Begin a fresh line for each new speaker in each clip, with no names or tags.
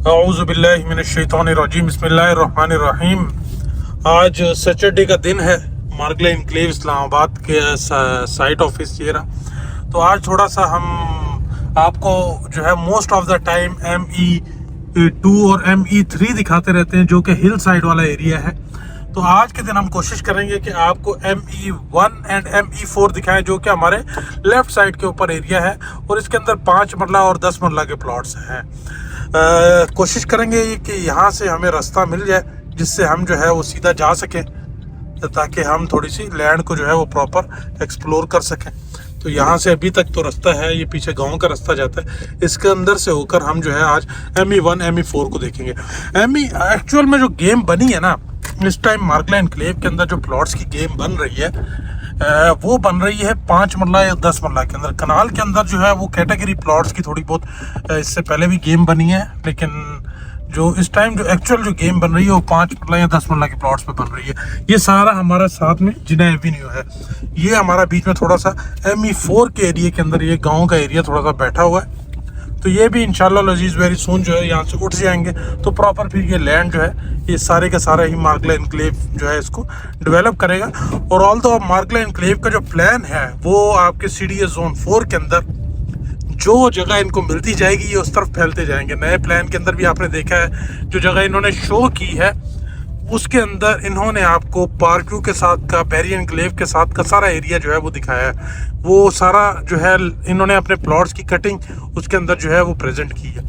औज़ुबिल्लाहि मिनश्शैतानिर्रजीम बिस्मिल्लाहिर्रहमानिर्रहीम। आज सैटरडे का दिन है। मार्गला इनक्लेव इस्लामाबाद के साइट ऑफिस ये रहा। तो आज थोड़ा सा हम आपको जो है most of the time ME2 और ME3 दिखाते रहते हैं, जो कि हिल साइड वाला एरिया है। तो आज के दिन हम कोशिश करेंगे कि आपको ME1 एंड ME4 दिखाएं, जो कि हमारे लेफ्ट साइड के ऊपर एरिया है और इसके अंदर 5 मरला और 10 मरला के प्लॉट्स हैं। कोशिश करेंगे कि यहाँ से हमें रास्ता मिल जाए जिससे हम जो है वो सीधा जा सकें, ताकि हम थोड़ी सी लैंड को जो है वो प्रॉपर एक्सप्लोर कर सकें। तो यहाँ से अभी तक तो रास्ता है, ये पीछे गांव का रास्ता जाता है, इसके अंदर से होकर हम जो है आज ME1 ME4 को देखेंगे। एक्चुअल में जो गेम बनी है ना, इस टाइम मार्गला एनक्लेव के अंदर जो प्लॉट्स की गेम बन रही है वो बन रही है 5 मरला या 10 मरला के अंदर। कनाल के अंदर जो है वो कैटेगरी प्लॉट्स की थोड़ी बहुत इससे पहले भी गेम बनी है, लेकिन जो इस टाइम जो एक्चुअल जो गेम बन रही है वो 5 मरला या 10 मरला के प्लॉट्स पे बन रही है। ये सारा हमारा साथ में जिना एवेन्यू है, ये हमारा बीच में थोड़ा सा ME4 के एरिया के अंदर ये गाँव का एरिया थोड़ा सा बैठा हुआ है। तो ये भी इंशाल्लाह लजीज वेरी सून जो है यहाँ से उठ जाएंगे, तो प्रॉपर फिर ये लैंड जो है ये सारे का सारा ही मार्गला एनक्लेव जो है इसको डेवलप करेगा। और ऑल दो मार्गला एनक्लेव का जो प्लान है वो आपके CDA जोन 4 के अंदर जो जगह इनको मिलती जाएगी ये उस तरफ फैलते जाएंगे। नए प्लान के अंदर भी आपने देखा है जो जगह इन्होंने शो की है उसके अंदर इन्होंने आपको पार्क्यू के साथ का बैरी एनक्लेव के साथ का सारा एरिया जो है वो दिखाया है। वो सारा जो है इन्होंने अपने प्लॉट्स की कटिंग उसके अंदर जो है वो प्रेजेंट की है।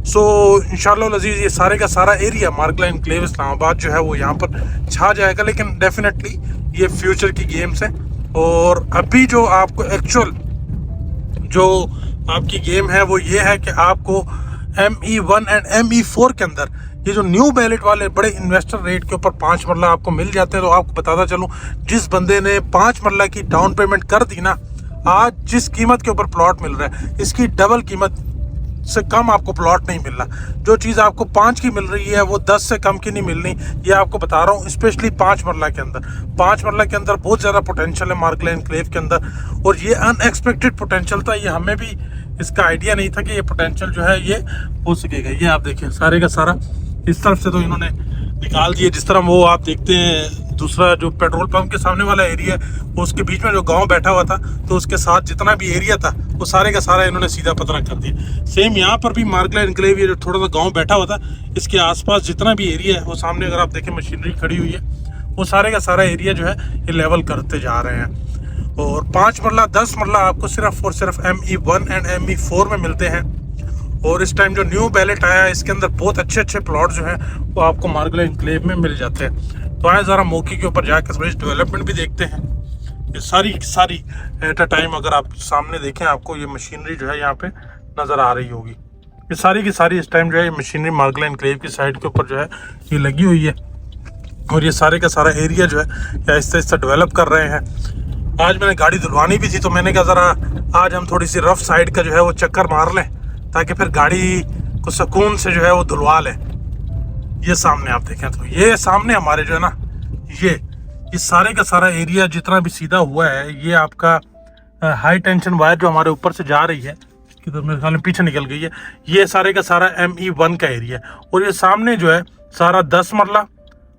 सो इंशाल्लाह लजीज ये सारे का सारा एरिया मार्गला एनक्लेव इस्लामाबाद जो है वो यहाँ पर छा जाएगा। लेकिन डेफिनेटली ये फ्यूचर की गेम्स हैं, और अभी जो आपको एक्चुअल जो आपकी गेम है वो ये है कि आपको ME1 एंड ME4 के अंदर ये जो न्यू बैलेट वाले बड़े इन्वेस्टर रेट के ऊपर 5 मरला आपको मिल जाते हैं। तो आपको बताता चलूं, जिस बंदे ने 5 मरला की डाउन पेमेंट कर दी ना, आज जिस कीमत के ऊपर प्लॉट मिल रहा है इसकी डबल कीमत से कम आपको प्लॉट नहीं मिल रहा। जो चीज़ आपको 5 की मिल रही है वो 10 से कम की नहीं मिल रही, ये आपको बता रहा हूँ। स्पेशली 5 मरला के अंदर, 5 मरला के अंदर बहुत ज़्यादा पोटेंशियल है मार्गला एनक्लेव के अंदर, और ये अनएक्सपेक्टेड पोटेंशियल था। ये हमें भी इसका आइडिया नहीं था कि ये पोटेंशियल जो है ये हो सकेगा। ये आप देखिए सारे का सारा इस तरफ से तो इन्होंने निकाल दिए। जिस तरह वो आप देखते हैं दूसरा जो पेट्रोल पंप के सामने वाला एरिया है उसके बीच में जो गांव बैठा हुआ था, तो उसके साथ जितना भी एरिया था वो सारे का सारा इन्होंने सीधा पतरा कर दिया। सेम यहाँ पर भी मार्गला एनक्लेव ये जो थोड़ा सा गांव बैठा हुआ था, इसके आसपास जितना भी एरिया है वो सामने अगर आप देखें मशीनरी खड़ी हुई है, वो सारे का सारा एरिया जो है ये लेवल करते जा रहे हैं। और 5 मरला 10 मरला आपको सिर्फ और सिर्फ ME1 एंड ME4 में मिलते हैं। और इस टाइम जो न्यू बैलेट आया है इसके अंदर बहुत अच्छे अच्छे प्लॉट जो हैं वो आपको मार्गला एनक्लेव में मिल जाते हैं। तो आए ज़रा मौके के ऊपर जाकर थोड़ी डेवलपमेंट भी देखते हैं। ये सारी एट अ टाइम अगर आप सामने देखें आपको ये मशीनरी जो है यहाँ पे नज़र आ रही होगी। ये सारी की सारी इस टाइम जो है ये मशीनरी मार्गला एनक्लेव की साइड के ऊपर जो है ये लगी हुई है, और ये सारे का सारा एरिया जो है ये आहिस्ता आहिस्ता डेवलप कर रहे हैं। आज मैंने गाड़ी धुलवानी भी थी, तो मैंने कहा ज़रा आज हम थोड़ी सी रफ साइड का जो है वो चक्कर मार लें, ताकि फिर गाड़ी को सुकून से जो है वो धुलवा लें। ये सामने आप देखें तो ये सामने हमारे जो है ना ये सारे का सारा एरिया जितना भी सीधा हुआ है, ये आपका हाई टेंशन वायर जो हमारे ऊपर से जा रही है, किधर मेरे ख्याल में पीछे निकल गई है, ये सारे का सारा ME1 का एरिया है। और ये सामने जो है सारा 10 मरला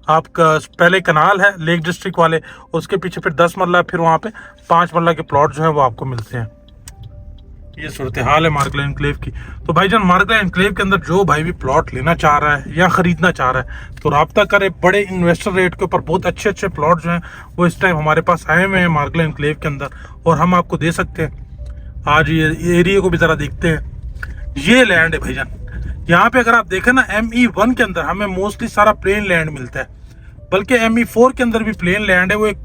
आपका पहले कनाल है लेक डिस्ट्रिक्ट वाले, उसके पीछे फिर 10 मरला, फिर वहाँ पे 5 मरला के प्लॉट जो है वो आपको मिलते हैं। ये सूरत हाल है मार्गला एनक्लेव की। तो भाईजान मार्गला एनक्लेव के अंदर जो भाई भी प्लॉट लेना चाह रहा है या ख़रीदना चाह रहा है तो रब्ता करे। बड़े इन्वेस्टर रेट के ऊपर बहुत अच्छे अच्छे प्लॉट जो हैं वो इस टाइम हमारे पास आए हुए हैं मार्गला एनक्लेव के अंदर, और हम आपको दे सकते हैं। आज ये एरिया को भी ज़रा देखते हैं। ये लैंड है भाईजान, यहाँ पे अगर आप देखें ना ME1 के अंदर हमें मोस्टली सारा प्लेन लैंड मिलता है, बल्कि ME4 के अंदर भी प्लेन लैंड है। वो एक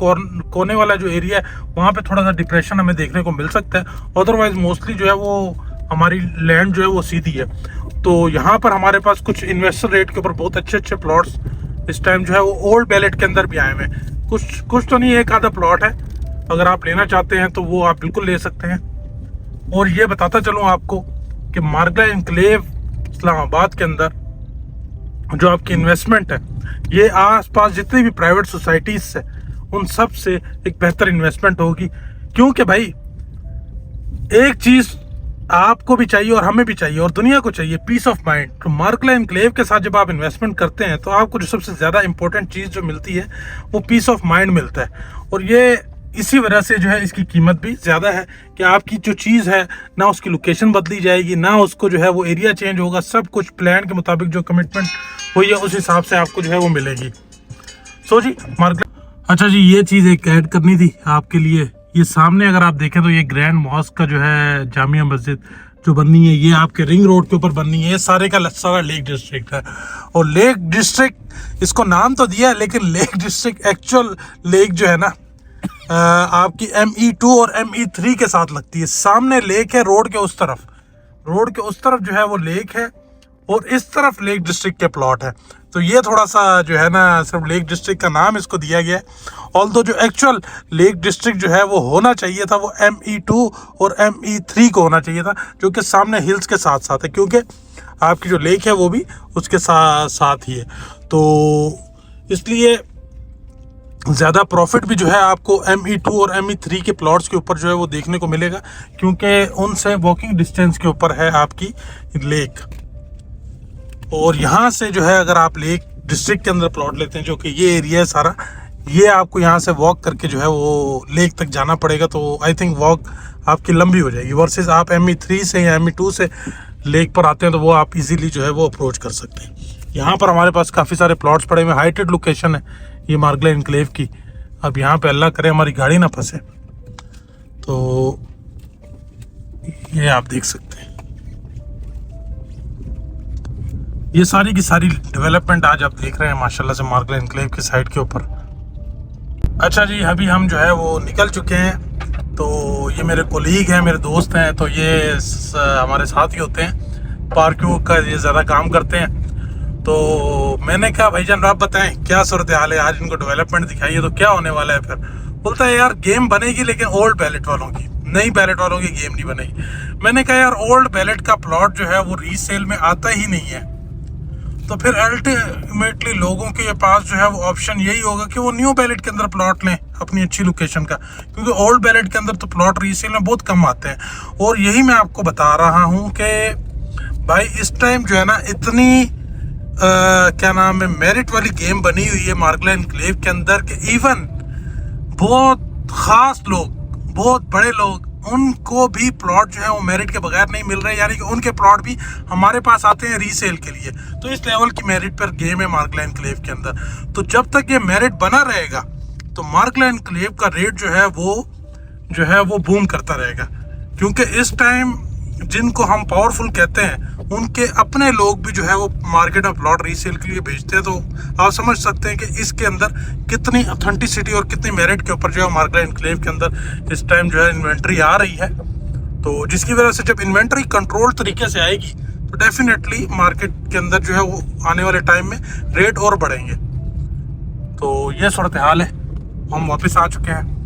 कोने वाला जो एरिया है वहाँ पे थोड़ा सा डिप्रेशन हमें देखने को मिल सकता है, अदरवाइज मोस्टली जो है वो हमारी लैंड जो है वो सीधी है। तो यहाँ पर हमारे पास कुछ इन्वेस्टर रेट के ऊपर बहुत अच्छे अच्छे प्लॉट्स इस टाइम जो है वो ओल्ड बैलेट के अंदर भी आए हुए हैं। कुछ तो नहीं, एक आधा प्लॉट है, अगर आप लेना चाहते हैं तो वो आप बिल्कुल ले सकते हैं। और ये बताता चलूँ आपको कि मार्गला एनक्लेव इस्लामाबाद के अंदर जो आपकी इन्वेस्टमेंट है, ये आसपास जितनी भी प्राइवेट सोसाइटीज है उन सब से एक बेहतर इन्वेस्टमेंट होगी। क्योंकि भाई एक चीज आपको भी चाहिए और हमें भी चाहिए और दुनिया को चाहिए पीस ऑफ माइंड। तो मार्गला एनक्लेव के साथ जब आप इन्वेस्टमेंट करते हैं तो आपको जो सबसे ज़्यादा इंपॉर्टेंट चीज़ जो मिलती है वो पीस ऑफ माइंड मिलता है। और ये इसी वजह से जो है इसकी कीमत भी ज़्यादा है कि आपकी जो चीज़ है ना उसकी लोकेशन बदली जाएगी, ना उसको जो है वो एरिया चेंज होगा, सब कुछ प्लान के मुताबिक जो कमिटमेंट हुई है उस हिसाब से आपको जो है वो मिलेगी। सो जी मार्गला, अच्छा जी ये चीज़ एक ऐड करनी थी आपके लिए। ये सामने अगर आप देखें तो ये ग्रैंड मॉस्क का जो है जामिया मस्जिद जो बननी है ये आपके रिंग रोड के ऊपर बननी है। ये सारे का सारा लेक डिस्ट्रिक्ट है और लेक डिस्ट्रिक्ट इसको नाम तो दिया है लेकिन लेक डिस्ट्रिक्ट एक्चुअल लेक जो है ना आपकी ME2 और ME3 के साथ लगती है। सामने लेक है रोड के उस तरफ जो है वो लेक है और इस तरफ लेक डिस्ट्रिक्ट के प्लॉट है। तो ये थोड़ा सा जो है ना सिर्फ लेक डिस्ट्रिक्ट का नाम इसको दिया गया है, ऑल्दो जो एक्चुअल लेक डिस्ट्रिक्ट जो है वो होना चाहिए था वो ME2 और ME3 को होना चाहिए था, जो कि सामने हिल्स के साथ साथ है, क्योंकि आपकी जो लेक है वो भी उसके साथ ही है। तो इसलिए ज़्यादा प्रॉफिट भी जो है आपको ME2 और ME3 के प्लॉट्स के ऊपर जो है वो देखने को मिलेगा, क्योंकि उनसे वॉकिंग डिस्टेंस के ऊपर है आपकी लेक। और यहाँ से जो है अगर आप लेक डिस्ट्रिक्ट के अंदर प्लॉट लेते हैं, जो कि ये एरिया है सारा, ये आपको यहाँ से वॉक करके जो है वो लेक तक जाना पड़ेगा। तो आई थिंक वॉक आपकी लंबी हो जाएगी, वर्सेस आप ME3 से या ME2 से लेक पर आते हैं तो वो आप इजीली जो है वो अप्रोच कर सकते हैं। यहाँ पर हमारे पास काफ़ी सारे प्लॉट्स पड़े हुए, हाइटेड लोकेशन है ये मार्गला एनक्लेव की। अब यहाँ पे अल्लाह करे हमारी गाड़ी ना फंसे। तो ये आप देख सकते हैं, ये सारी की सारी डेवलपमेंट आज आप देख रहे हैं माशाल्लाह से मार्गला एनक्लेव की साइड के ऊपर। अच्छा जी अभी हम जो है वो निकल चुके हैं। तो ये मेरे कोलीग हैं, मेरे दोस्त हैं, तो ये हमारे साथ ही होते हैं, पार्किंग का ये ज़्यादा काम करते हैं। तो मैंने कहा भाईजान आप बताएं क्या सूरत हाल है, आज इनको डेवलपमेंट दिखाइए तो क्या होने वाला है। फिर बोलता है यार गेम बनेगी लेकिन ओल्ड बैलेट वालों की, नई बैलेट वालों की गेम नहीं बनेगी। मैंने कहा यार ओल्ड बैलेट का प्लॉट जो है वो रीसेल में आता ही नहीं है, तो फिर अल्टीमेटली लोगों के पास जो है वो ऑप्शन यही होगा कि वो न्यू बैलेट के अंदर प्लॉट लें अपनी अच्छी लोकेशन का, क्योंकि ओल्ड बैलेट के अंदर तो प्लॉट रीसेल में बहुत कम आते हैं। और यही मैं आपको बता रहा हूँ कि भाई इस टाइम जो है ना इतनी क्या नाम है मेरिट वाली गेम बनी हुई है मार्गला एनक्लेव के अंदर कि इवन बहुत खास लोग, बहुत बड़े लोग, उनको भी प्लॉट जो है वो मेरिट के बगैर नहीं मिल रहे, यानी कि उनके प्लॉट भी हमारे पास आते हैं रीसेल के लिए। तो इस लेवल की मेरिट पर गेम है मार्गला एनक्लेव के अंदर। तो जब तक ये मेरिट बना रहेगा तो मार्गला एनक्लेव का रेट जो है वो बूम करता रहेगा, क्योंकि इस टाइम जिनको हम पावरफुल कहते हैं उनके अपने लोग भी जो है वो मार्केट में प्लॉट रीसेल के लिए बेचते हैं। तो आप समझ सकते हैं कि इसके अंदर कितनी ऑथेंटिसिटी और कितनी मेरिट के ऊपर जो है मार्गला एनक्लेव के अंदर इस टाइम जो है इन्वेंट्री आ रही है। तो जिसकी वजह से जब इन्वेंट्री कंट्रोल तरीके से आएगी तो डेफिनेटली मार्केट के अंदर जो है वो आने वाले टाइम में रेट और बढ़ेंगे। तो ये सूरत हाल है, हम वापस आ चुके हैं।